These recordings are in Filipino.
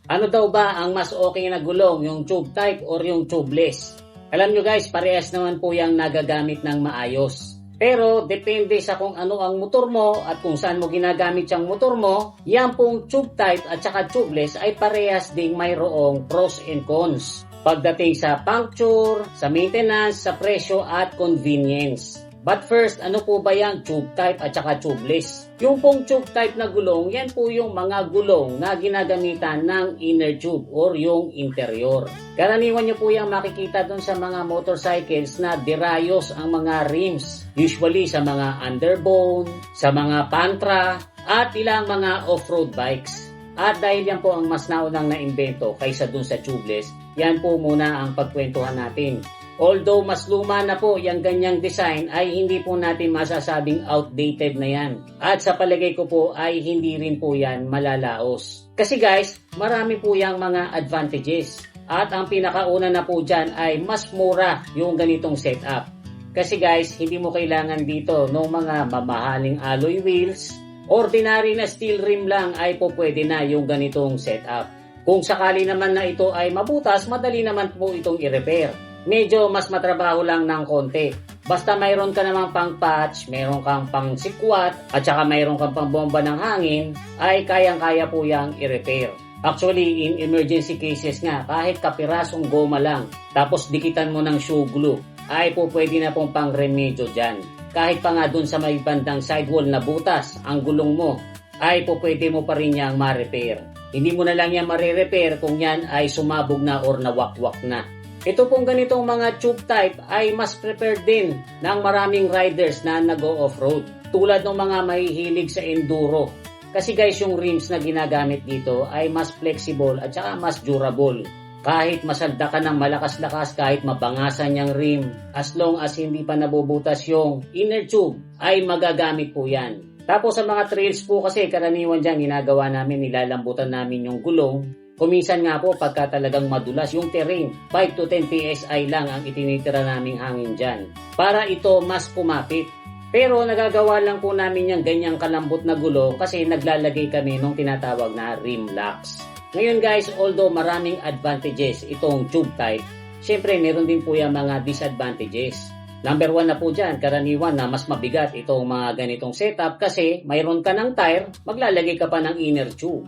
Ano daw ba ang mas okay na gulong, yung tube type or yung tubeless? Alam nyo guys, parehas naman po yung nagagamit ng maayos. Pero depende sa kung ano ang motor mo at kung saan mo ginagamit yung motor mo, yan pong tube type at saka tubeless ay parehas ding mayroong pros and cons. Pagdating sa puncture, sa maintenance, sa presyo at convenience. But first, ano po ba yung tube type at saka tubeless? Yung pong tube type na gulong, yan po yung mga gulong na ginagamitan ng inner tube or yung interior. Karaniwan nyo po yung makikita dun sa mga motorcycles na dirayos ang mga rims. Usually sa mga underbone, sa mga pantra, at ilang mga off-road bikes. At dahil yan po ang mas naunang na-invento kaysa dun sa tubeless, yan po muna ang pagkwentuhan natin. Although mas luma na po yung ganyang design ay hindi po natin masasabing outdated na yan. At sa palagay ko po ay hindi rin po yan malalaos. Kasi guys, marami po yung mga advantages. At ang pinakauna na po dyan ay mas mura yung ganitong setup. Kasi guys, hindi mo kailangan dito ng mga mamahaling alloy wheels. Ordinary na steel rim lang ay po pwede na yung ganitong setup. Kung sakali naman na ito ay mabutas, madali naman po itong i-repair. Medyo mas matrabaho lang ng konti. Basta mayroon ka namang pang patch, mayroon kang pang sikwat, at saka mayroon kang pang bomba ng hangin, ay kayang-kaya po yang i-repair. Actually, in emergency cases nga, kahit kapirasong goma lang, tapos dikitan mo ng shoe glue, ay po pwede na pong pang remedyo dyan. Kahit pa nga dun sa may bandang sidewall na butas, ang gulong mo, ay po pwede mo pa rin yang ma-repair. Hindi mo na lang yan ma-repair kung yan ay sumabog na or nawakwak na. Ito pong ganitong mga tube type ay mas prepared din ng maraming riders na nag-o-offroad. Tulad ng mga mahihilig sa enduro. Kasi guys, yung rims na ginagamit dito ay mas flexible at saka mas durable. Kahit masalda ka ng malakas-lakas, kahit mabangasan yung rim, as long as hindi pa nabubutas yung inner tube, ay magagamit po yan. Tapos sa mga trails po kasi karaniwan dyan ginagawa namin, nilalambutan namin yung gulong. Kuminsan nga po pagka talagang madulas yung terrain, 5 to 10 PSI lang ang itinitira naming hangin dyan para ito mas kumapit. Pero nagagawa lang po namin yung ganyang kalambot na gulong kasi naglalagay kami nung tinatawag na rim locks. Ngayon guys, although maraming advantages itong tube type, syempre meron din po yung mga disadvantages. Number 1 na po dyan, karaniwan na mas mabigat itong mga ganitong setup kasi mayroon ka ng tire, maglalagay ka pa ng inner tube.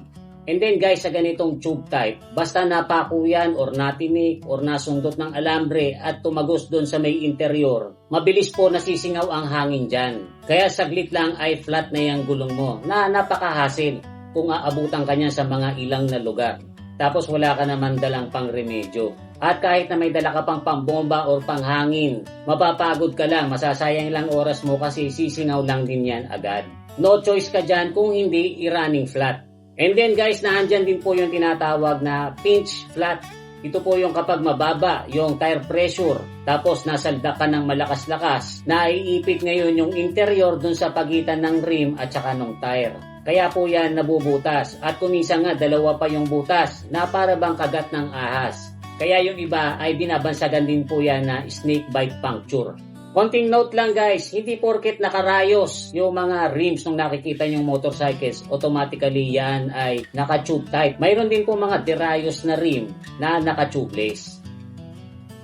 And then guys, sa ganitong tube type, basta napako yan or natinik or nasundot ng alambre at tumagos doon sa may interior, mabilis po nasisingaw ang hangin dyan. Kaya saglit lang ay flat na yung gulong mo na napakahassle kung aabutan ka niyan sa mga ilang na lugar. Tapos wala ka naman dalang pang remedyo. At kahit na may dala ka pang pambomba or panghangin, mapapagod ka lang, masasayang lang oras mo kasi sisingaw lang din yan agad. No choice ka dyan kung hindi i-running flat. And then guys, naandyan din po yung tinatawag na pinch flat. Ito po yung kapag mababa yung tire pressure, tapos nasalda ka ng malakas-lakas, naiipit ngayon yung interior dun sa pagitan ng rim at saka ng tire. Kaya po yan nabubutas. At kuminsan nga dalawa pa yung butas na para bang kagat ng ahas. Kaya yung iba ay binabansagan din po yan na snake bite puncture. Konting note lang guys, hindi porket nakarayos yung mga rims nung nakikita yung motorcycles, automatically yan ay naka-tube type. Mayroon din po mga dirayos na rim na naka-tubeless.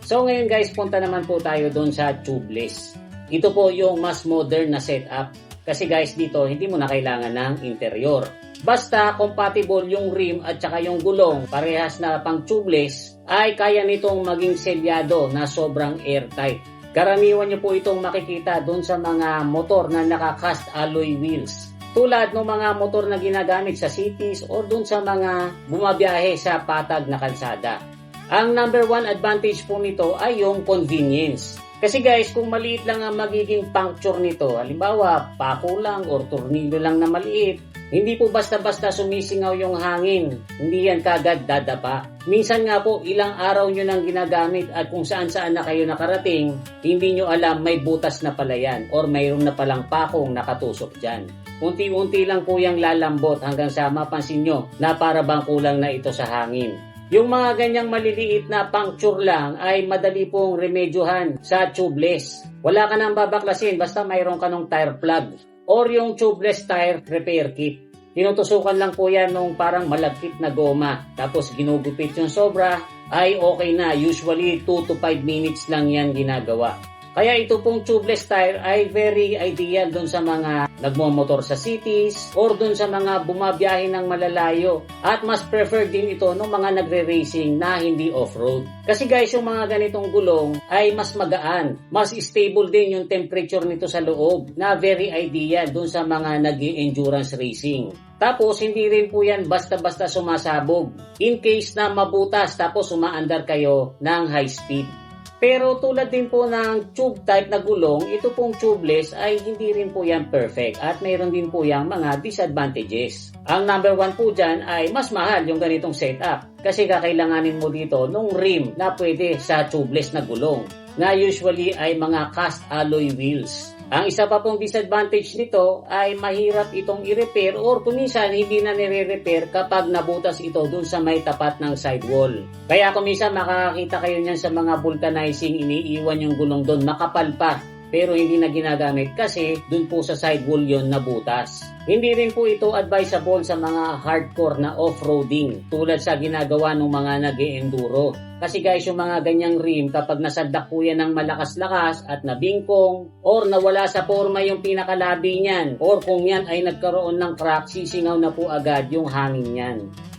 So ngayon guys, punta naman po tayo doon sa tubeless. Ito po yung mas modern na setup. Kasi guys, dito hindi mo na kailangan ng interior. Basta compatible yung rim at saka yung gulong, parehas na pang tubeless, ay kaya nitong maging selyado na sobrang airtight. Karaniwan nyo po itong makikita doon sa mga motor na naka-cast alloy wheels. Tulad ng mga motor na ginagamit sa cities o doon sa mga bumabiyahe sa patag na kalsada. Ang number 1 advantage po nito ay yung convenience. Kasi guys, kung maliit lang ang magiging puncture nito, halimbawa pako lang or tornilyo lang na maliit, hindi po basta-basta sumisingaw yung hangin. Hindi yan kagad dadapa. Minsan nga po, ilang araw nyo nang ginagamit at kung saan-saan na kayo nakarating, hindi nyo alam may butas na pala yan or mayroon na palang pakong nakatusok dyan. Unti-unti lang po yung lalambot hanggang sa mapansin nyo na para bang kulang na ito sa hangin. Yung mga ganyang maliliit na puncture lang ay madali pong remedyohan sa tubeless. Wala ka nang babaklasin basta mayroon ka ng tire plug or yung tubeless tire repair kit. tinutusukan lang po yan nung parang malagkit na goma. Tapos ginugupit yung sobra, ay okay na. Usually 2 to 5 minutes lang yan ginagawa. Kaya ito pong tubeless tire ay very ideal doon sa mga nagmomotor sa cities or doon sa mga bumabiyahe ng malalayo. At mas preferred din ito ng mga nagre-racing na hindi off-road. Kasi guys, yung mga ganitong gulong ay mas magaan. Mas stable din yung temperature nito sa loob na very ideal doon sa mga nag-endurance racing. Tapos, hindi rin po yan basta-basta sumasabog. In case na mabutas tapos umaandar kayo ng high speed. Pero tulad din po ng tube type na gulong, ito pong tubeless ay hindi rin po yan perfect at mayroon din po yung mga disadvantages. Ang number 1 po dyan ay mas mahal yung ganitong setup kasi kakailanganin mo dito nung rim na pwede sa tubeless na gulong na usually ay mga cast alloy wheels. Ang isa pa pong disadvantage nito ay mahirap itong i-repair or kuminsan hindi na nire-repair kapag nabutas ito dun sa may tapat ng sidewall. Kaya kuminsan makakakita kayo niyan sa mga vulcanizing, iniiwan yung gulong doon, makapal pa pero hindi na ginagamit kasi dun po sa sidewall yon nabutas. Hindi rin po ito advisable sa mga hardcore na off-roading tulad sa ginagawa ng mga nag-e-enduro. Kasi guys, yung mga ganyang rim, kapag nasaddak po yan ng malakas-lakas at nabingkong or nawala sa forma yung pinakalabi niyan or kung yan ay nagkaroon ng crack, sisingaw na po agad yung hangin niyan.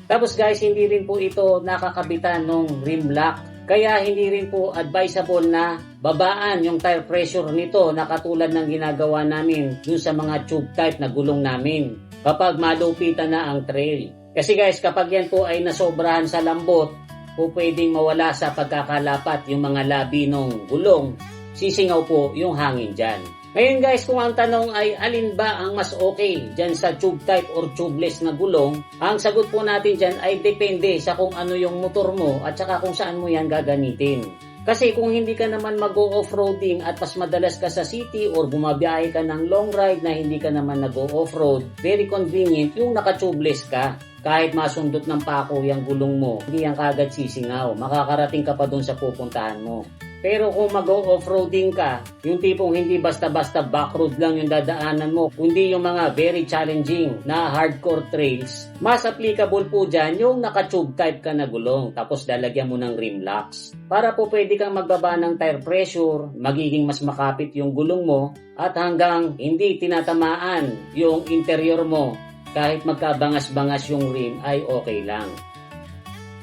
Tapos guys, hindi rin po ito nakakabitan ng rim lock. Kaya hindi rin po advisable na babaan yung tire pressure nito na katulad ng ginagawa namin dun sa mga tube type na gulong namin kapag malupitan na ang trail. Kasi guys, kapag yan po ay nasobrahan sa lambot, po pwedeng mawala sa pagkakalapat yung mga labi ng gulong, sisingaw po yung hangin dyan. Ngayon guys, kung ang tanong ay alin ba ang mas okay dyan sa tube type or tubeless na gulong, ang sagot po natin dyan ay depende sa kung ano yung motor mo at saka kung saan mo yan gagamitin. Kasi kung hindi ka naman mag-o-offroading at mas madalas ka sa city or bumabiyahe ka ng long ride na hindi ka naman nag-o-offroad, very convenient yung naka-tubeless ka. Kahit masundot ng pako yung gulong mo, hindi yan kagad sisingaw. Makakarating ka pa dun sa pupuntahan mo. Pero kung mag-off-roading ka, yung tipong hindi basta-basta backroad lang yung dadaanan mo, kundi yung mga very challenging na hardcore trails, mas applicable po dyan yung naka-tube type ka na gulong, tapos lalagyan mo ng rim locks. Para po pwede kang magbaba ng tire pressure, magiging mas makapit yung gulong mo, at hanggang hindi tinatamaan yung interior mo, kahit magkabangas-bangas yung rim ay okay lang.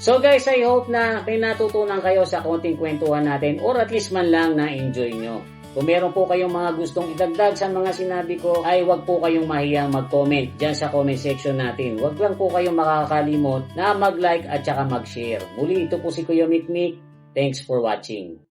So guys, I hope na may natutunan kayo sa konting kwentuhan natin or at least man lang na-enjoy nyo. Kung meron po kayong mga gustong idagdag sa mga sinabi ko, ay wag po kayong mahiyang mag-comment dyan sa comment section natin. Wag lang po kayong makakalimot na mag-like at saka mag-share. Muli, ito po si Kuya Mikmik. Thanks for watching.